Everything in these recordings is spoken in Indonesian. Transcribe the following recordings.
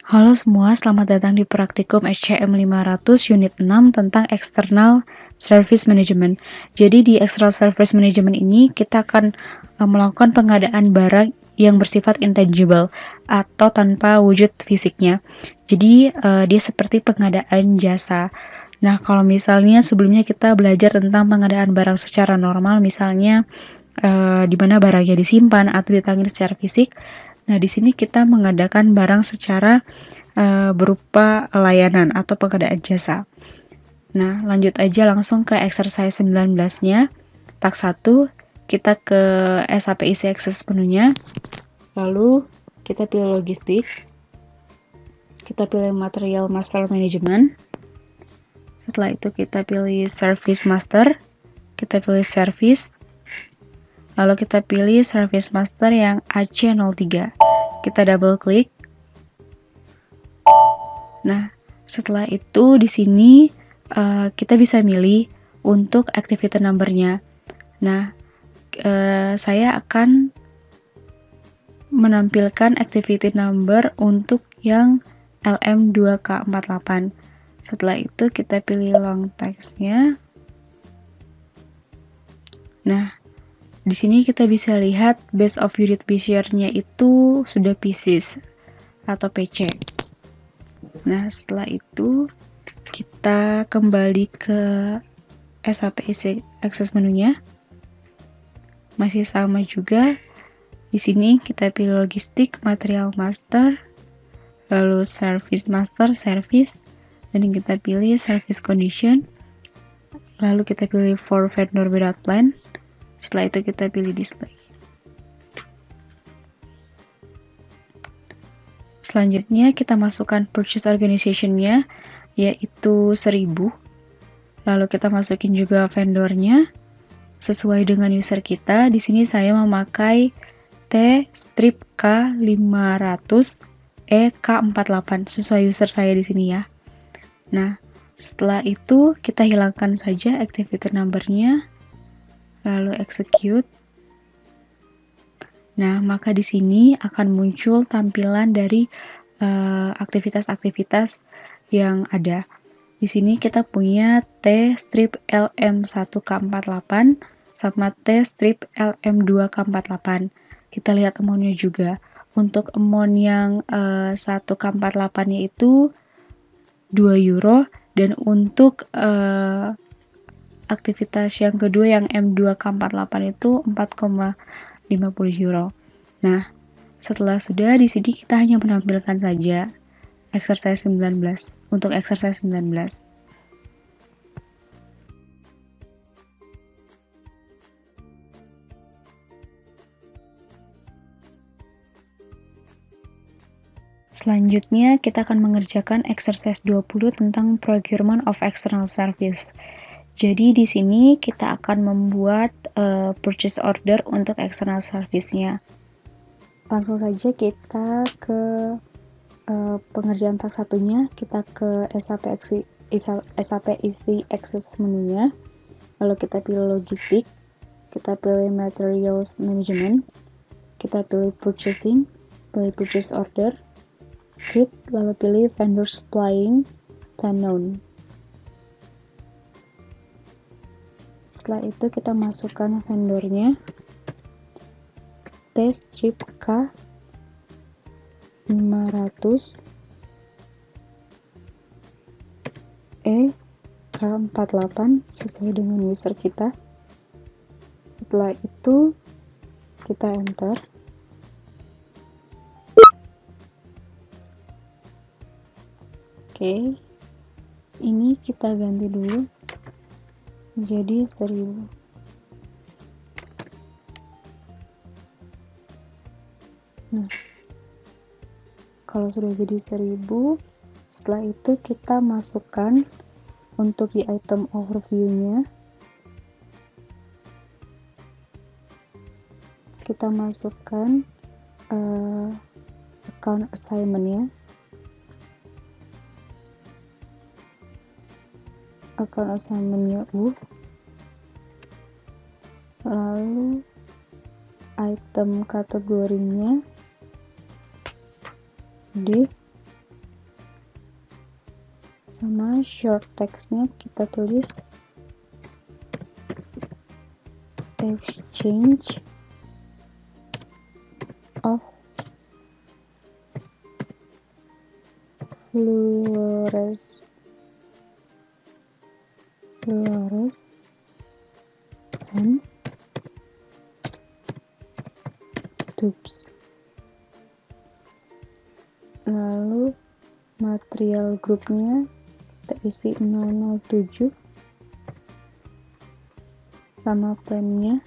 Halo semua, selamat datang di Praktikum SCM 500 Unit 6 tentang External Service Management. Jadi di External Service Management ini kita akan melakukan pengadaan barang yang bersifat intangible atau tanpa wujud fisiknya. Jadi dia seperti pengadaan jasa. Nah, kalau misalnya sebelumnya kita belajar tentang pengadaan barang secara normal, misalnya di mana barangnya disimpan atau ditangani secara fisik. Nah, di sini kita mengadakan barang secara berupa layanan atau pengadaan jasa. Nah, lanjut aja langsung ke exercise 19-nya. Tak 1, kita ke SAP isi Access menunya. Lalu kita pilih logistik. Kita pilih material master management. Setelah itu kita pilih service master. Kita pilih service. Lalu kita pilih service master yang AC03. Kita double klik. Nah, setelah itu di sini kita bisa milih untuk activity number-nya. Nah, saya akan menampilkan activity number untuk yang LM2K48. Setelah itu kita pilih long text-nya. Nah, di sini kita bisa lihat base of unit behavior-nya itu sudah pieces atau PC. Nah, setelah itu kita kembali ke SAP Access menunya. Masih sama juga. Di sini kita pilih logistik, material master, lalu service master, service, dan kita pilih service condition. Lalu kita pilih for vendor without plan. Setelah itu kita pilih display. Selanjutnya kita masukkan purchase organization-nya, yaitu 1000. Lalu kita masukin juga vendornya sesuai dengan user kita. Di sini saya memakai T-K500 EK48 sesuai user saya di sini ya. Nah, setelah itu kita hilangkan saja activity number-nya, lalu execute. Nah, maka di sini akan muncul tampilan dari aktivitas-aktivitas yang ada. Di sini kita punya T-strip LM1K48 sama T-strip LM2K48. Kita lihat amount-nya juga. Untuk amount yang 1K48-nya itu 2 euro, dan untuk aktivitas yang kedua yang M2K48 itu 4,50 euro. Nah, setelah sudah, di sini kita hanya menampilkan saja exercise 19 untuk exercise 19. Selanjutnya kita akan mengerjakan exercise 20 tentang procurement of external service. Jadi di sini kita akan membuat purchase order untuk external service-nya. Langsung saja kita ke pengerjaan tak satunya. Kita ke SAP isi Access menunya. Lalu kita pilih logistik. Kita pilih materials management. Kita pilih purchasing. Pilih purchase order. Klik, lalu pilih vendor supplying dan known. Setelah itu kita masukkan vendornya, T-strip K500 EK48 sesuai dengan user kita. Setelah itu kita enter. Oke, ini kita ganti dulu jadi 1000. Nah, kalau sudah jadi 1000, setelah itu kita masukkan untuk di item overview-nya, kita masukkan account assignment-nya. Account assignment-nya lalu item kategorinya D, sama short textnya kita tulis exchange of fluorescent tubes. Lalu material grupnya kita isi 007 sama plannya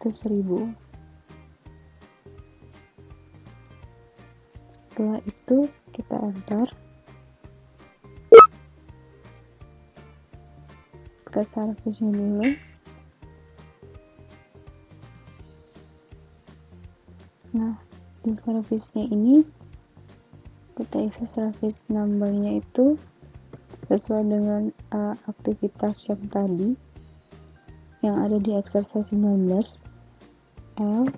itu 1000. Setelah itu kita enter ke service-nya dulu. Nah, di service-nya ini kita isi service number-nya itu sesuai dengan aktivitas yang tadi yang ada di exercise 19. L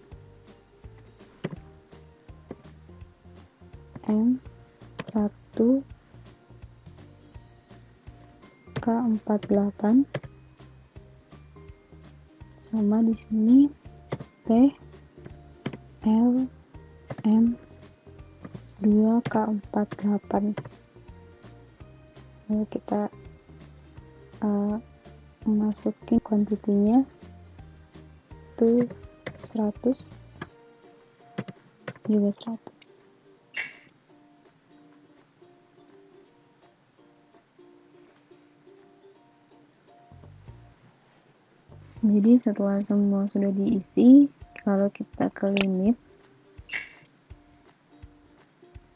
M 1 K48 sama di sini P L M 2 K48. Lalu kita masukin kuantitinya itu 100 juga 100. Jadi setelah semua sudah diisi, kalau kita ke limit,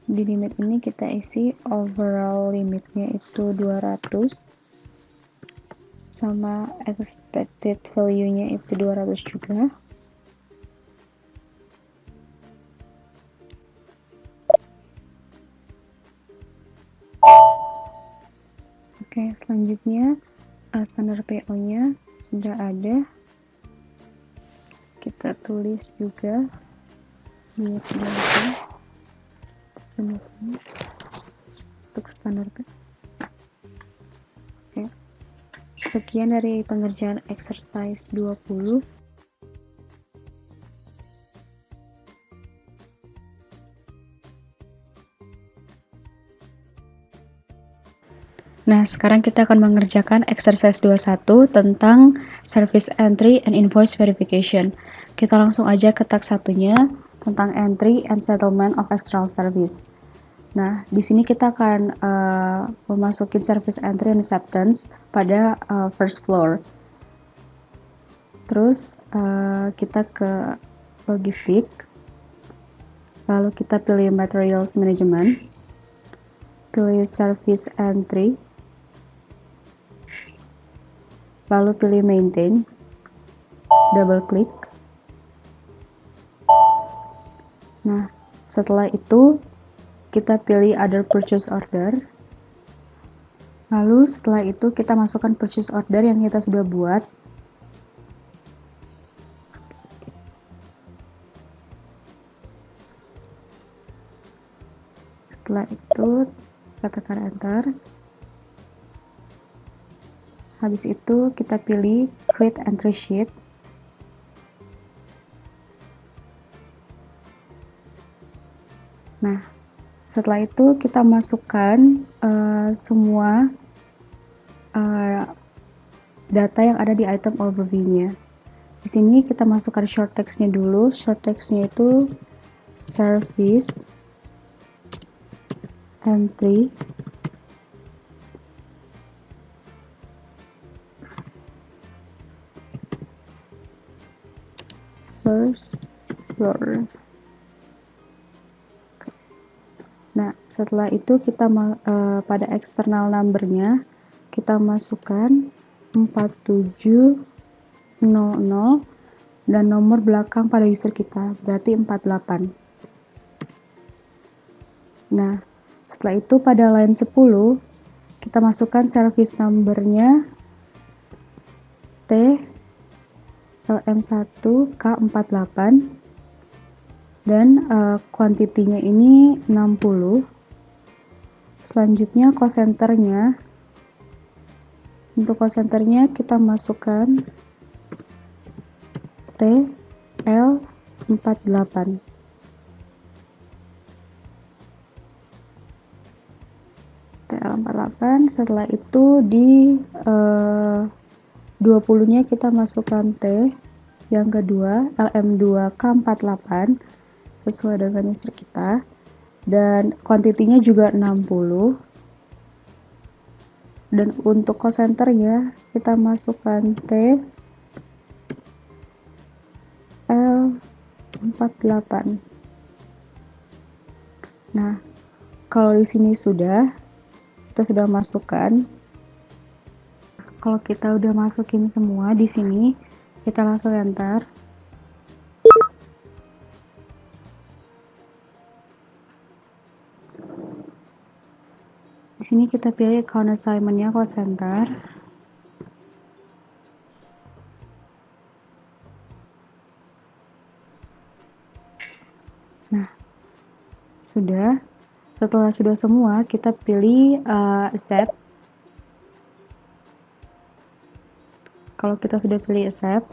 di limit ini kita isi overall limitnya itu 200 sama expected value-nya itu 200 juga. Oke, selanjutnya standar PO-nya sudah ada, kita tulis juga di untuk standar PO. Oke. Sekian dari pengerjaan exercise 20. Nah, sekarang kita akan mengerjakan exercise 21 tentang service entry and invoice verification. Kita langsung aja ke tag satunya tentang entry and settlement of external service. Nah, di sini kita akan memasukin service entry and acceptance pada first floor. Terus kita ke logistik, lalu kita pilih materials management, pilih service entry, lalu pilih maintain, double klik. Nah, setelah itu kita pilih other purchase order, lalu setelah itu kita masukkan purchase order yang kita sudah buat. Setelah itu kita tekan enter. Habis itu kita pilih create entry sheet. Nah, setelah itu kita masukkan semua data yang ada di item overview-nya. Di sini kita masukkan short text-nya dulu. Short text-nya itu service entry first floor. Nah, setelah itu kita pada external number-nya kita masukkan 4700 dan nomor belakang pada user kita, berarti 48. Nah, setelah itu pada line 10 kita masukkan service number-nya T LM1K48 dan kuantitinya ini 60 Selanjutnya cost centernya. Untuk cost centernya kita masukkan TL48. TL48, setelah itu di 20-nya kita masukkan T yang kedua, LM2K48 sesuai dengan user kita, dan kuantitinya juga 60. Dan untuk cost centernya kita masukkan T L48. Nah, kalau di sini kita sudah masukkan. Kalau kita udah masukin semua di sini, kita langsung enter. Di sini kita pilih account assignment-nya cost center. Nah, setelah sudah semua, kita pilih accept. Kalau kita sudah pilih accept,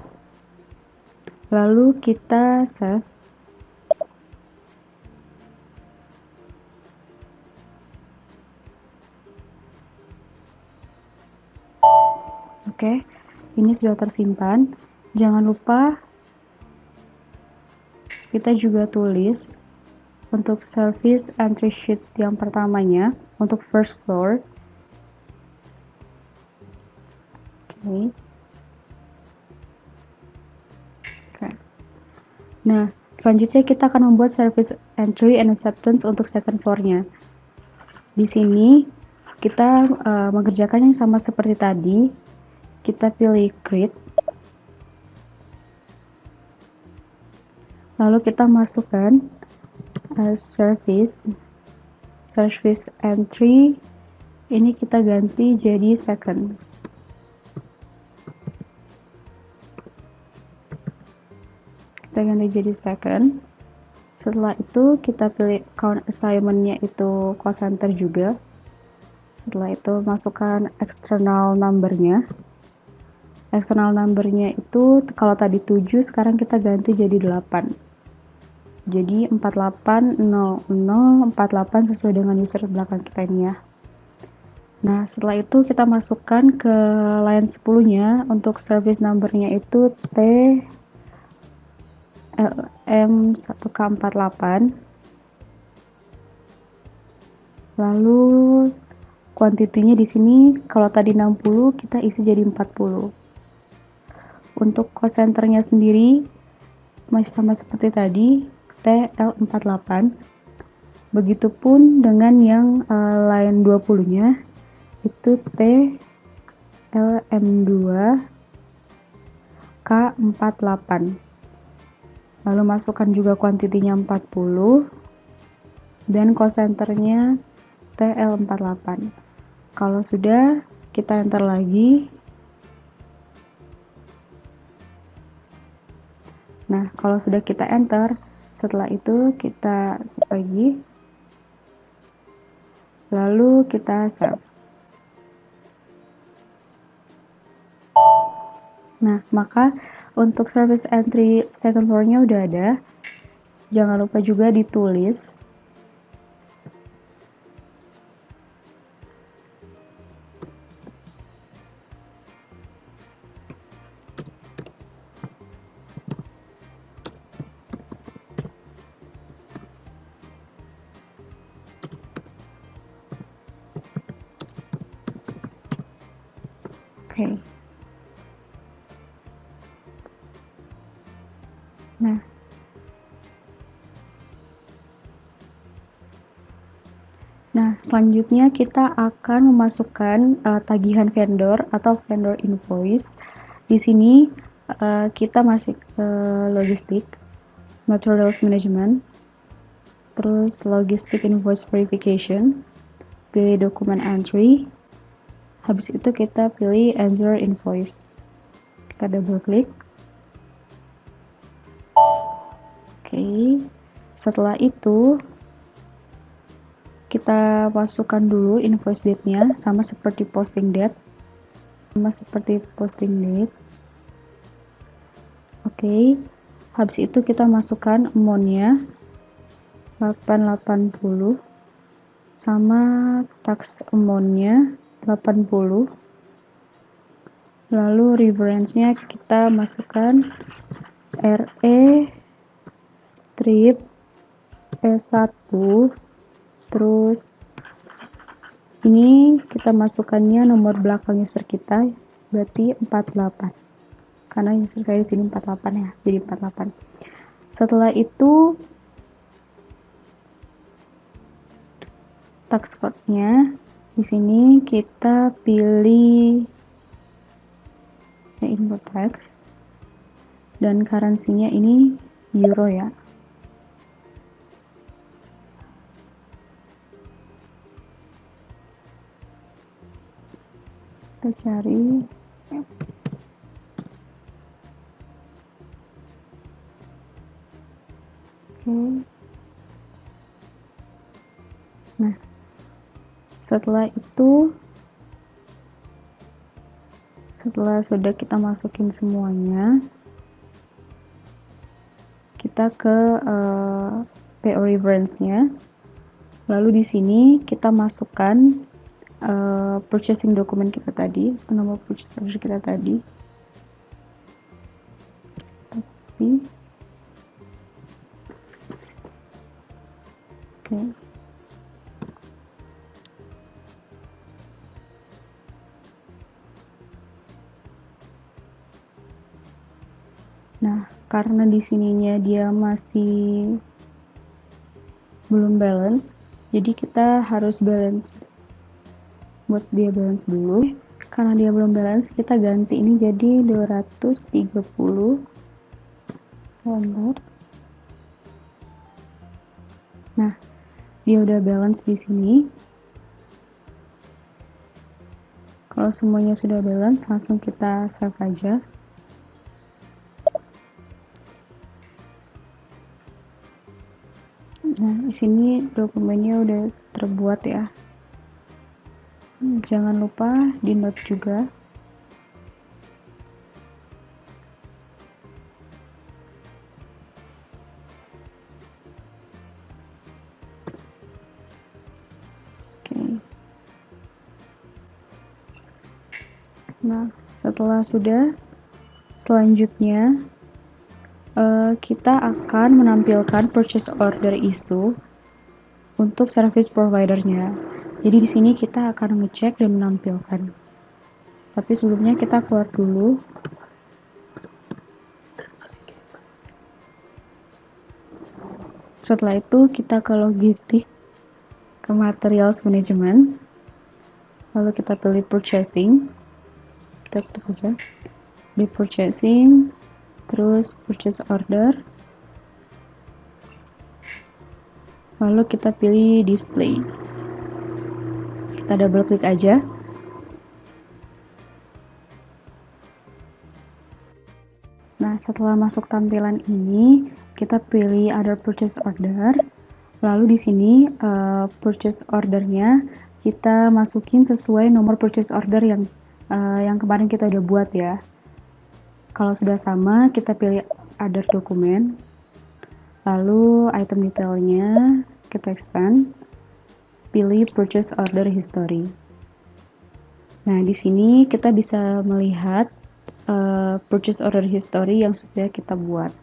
lalu kita save. Oke, ini sudah tersimpan. Jangan lupa kita juga tulis untuk service entry sheet yang pertamanya, untuk first floor. Oke. Nah, selanjutnya kita akan membuat service entry and acceptance untuk second floor-nya. Di sini kita mengerjakan yang sama seperti tadi. Kita pilih create, lalu kita masukkan service entry, ini kita ganti jadi second. Kita ganti jadi second. Setelah itu kita pilih account assignment-nya itu cost center juga. Setelah itu masukkan external number-nya. External number-nya itu kalau tadi 7, sekarang kita ganti jadi 8. Jadi 480048 sesuai dengan user belakang kita ini ya. Nah, setelah itu kita masukkan ke line 10-nya untuk service number-nya itu TLM1K48. Lalu kuantitinya di sini kalau tadi 60, kita isi jadi 40. Untuk cost centernya sendiri masih sama seperti tadi, TL48. Begitupun dengan yang line 20-nya itu TLM2K48. Lalu masukkan juga kuantitinya 40 dan cost centernya TL48. Kalau sudah, kita enter lagi. Nah, kalau sudah kita enter, setelah itu kita save lagi. Lalu kita save. Nah, maka untuk service entry second floor-nya udah ada. Jangan lupa juga ditulis. Oke. Nah, selanjutnya kita akan memasukkan tagihan vendor atau vendor invoice. Di sini kita masih ke logistik, materials management, terus logistik invoice verification, pilih dokumen entry. Habis itu kita pilih enter invoice. Kita double klik. Oke. Setelah itu kita masukkan dulu invoice date-nya sama seperti posting date. Oke. Habis itu kita masukkan amount-nya 880 sama tax amount-nya 80. Lalu reference-nya kita masukkan RE strip E1, terus ini kita masukkannya nomor belakang user kita, berarti 48. Karena user saya di sini 48 ya, jadi 48. Setelah itu tax code-nya di sini kita pilih input tax dan currency-nya ini euro ya. Kita cari nah, setelah sudah kita masukin semuanya, kita ke PO reference-nya. Lalu di sini kita masukkan purchasing dokumen kita tadi, nomor purchase order kita tadi. Oke. Nah, karena di sininya dia masih belum balance, jadi kita harus balance. Buat dia balance dulu. Karena dia belum balance, kita ganti ini jadi 230. Nah, dia udah balance di sini. Kalau semuanya sudah balance, langsung kita save aja. Nah, di sini dokumennya udah terbuat ya. Jangan lupa di note juga. Oke. Nah, setelah sudah, selanjutnya kita akan menampilkan purchase order issue untuk service providernya. Jadi di sini kita akan ngecek dan menampilkan. Tapi sebelumnya kita keluar dulu. Setelah itu kita ke logistik, ke materials management. Lalu kita pilih purchasing. Kita ketik aja di purchasing, terus purchase order. Lalu kita pilih display. Kita double klik aja. Nah, setelah masuk tampilan ini, kita pilih other purchase order. Lalu di sini purchase ordernya kita masukin sesuai nomor purchase order yang kemarin kita udah buat ya. Kalau sudah sama, kita pilih other dokumen. Lalu item detailnya kita expand. Pilih purchase order history. Nah, di sini kita bisa melihat purchase order history yang sudah kita buat.